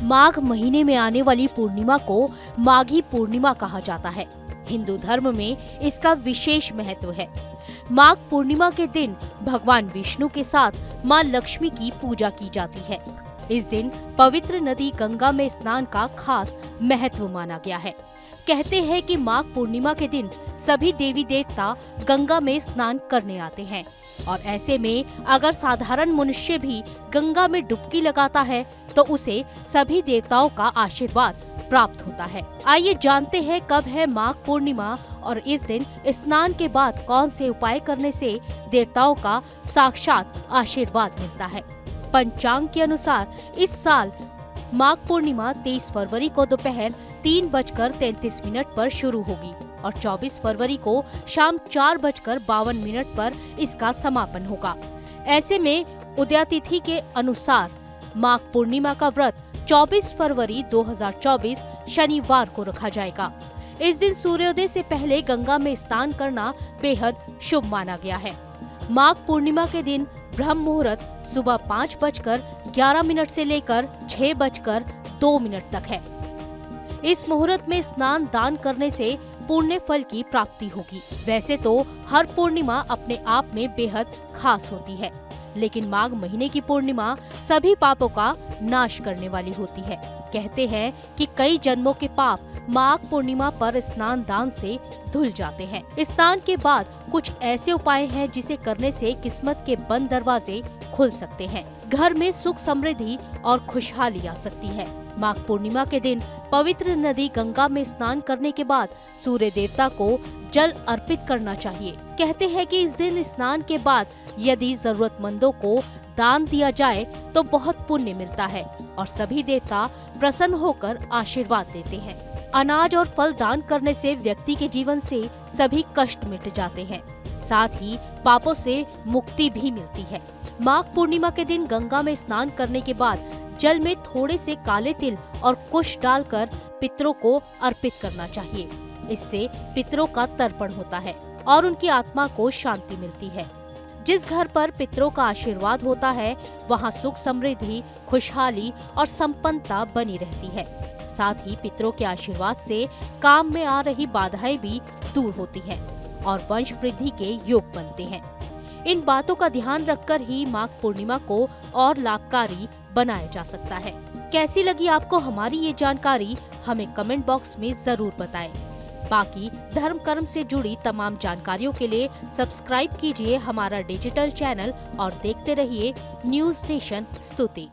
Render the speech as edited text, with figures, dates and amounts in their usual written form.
माघ महीने में आने वाली पूर्णिमा को माघी पूर्णिमा कहा जाता है। हिंदू धर्म में इसका विशेष महत्व है। माघ पूर्णिमा के दिन भगवान विष्णु के साथ मां लक्ष्मी की पूजा की जाती है। इस दिन पवित्र नदी गंगा में स्नान का खास महत्व माना गया है। कहते हैं कि माघ पूर्णिमा के दिन सभी देवी देवता गंगा में स्नान करने आते हैं और ऐसे में अगर साधारण मनुष्य भी गंगा में डुबकी लगाता है तो उसे सभी देवताओं का आशीर्वाद प्राप्त होता है। आइए जानते हैं कब है माघ पूर्णिमा और इस दिन स्नान के बाद कौन से उपाय करने से देवताओं का साक्षात आशीर्वाद मिलता है। पंचांग के अनुसार इस साल माघ पूर्णिमा 23 फरवरी को दोपहर 3:33 पर शुरू होगी और 24 फरवरी को शाम 4:52 पर इसका समापन होगा। ऐसे में उदयातिथि के अनुसार माघ पूर्णिमा का व्रत 24 फरवरी 2024 शनिवार को रखा जाएगा। इस दिन सूर्योदय से पहले गंगा में स्नान करना बेहद शुभ माना गया है। माघ पूर्णिमा के दिन ब्रह्म मुहूर्त सुबह 5:11 से लेकर 6:02 तक है। इस मुहूर्त में स्नान दान करने से पुण्य फल की प्राप्ति होगी। वैसे तो हर पूर्णिमा अपने आप में बेहद खास होती है, लेकिन माघ महीने की पूर्णिमा सभी पापों का नाश करने वाली होती है। कहते हैं कि कई जन्मों के पाप माघ पूर्णिमा पर स्नान दान से धुल जाते हैं। स्नान के बाद कुछ ऐसे उपाय हैं जिसे करने से किस्मत के बंद दरवाजे खुल सकते हैं, घर में सुख समृद्धि और खुशहाली आ सकती है। माघ पूर्णिमा के दिन पवित्र नदी गंगा में स्नान करने के बाद सूर्य देवता को जल अर्पित करना चाहिए। कहते हैं कि इस दिन स्नान के बाद यदि जरूरतमंदों को दान दिया जाए तो बहुत पुण्य मिलता है और सभी देवता प्रसन्न होकर आशीर्वाद देते हैं। अनाज और फल दान करने से व्यक्ति के जीवन से सभी कष्ट मिट जाते हैं, साथ ही पापों से मुक्ति भी मिलती है। माघ पूर्णिमा के दिन गंगा में स्नान करने के बाद जल में थोड़े से काले तिल और कुश डालकर पितरों को अर्पित करना चाहिए। इससे पितरों का तर्पण होता है और उनकी आत्मा को शांति मिलती है। जिस घर पर पितरों का आशीर्वाद होता है वहाँ सुख समृद्धि, खुशहाली और संपन्नता बनी रहती है। साथ ही पितरों के आशीर्वाद से काम में आ रही बाधाएं भी दूर होती हैं और वंश वृद्धि के योग बनते हैं। इन बातों का ध्यान रखकर ही माघ पूर्णिमा को और लाभकारी बनाया जा सकता है। कैसी लगी आपको हमारी ये जानकारी, हमें कमेंट बॉक्स में जरूर बताएं। बाकी धर्म कर्म से जुड़ी तमाम जानकारियों के लिए सब्सक्राइब कीजिए हमारा डिजिटल चैनल और देखते रहिए न्यूज़ नेशन स्तुति।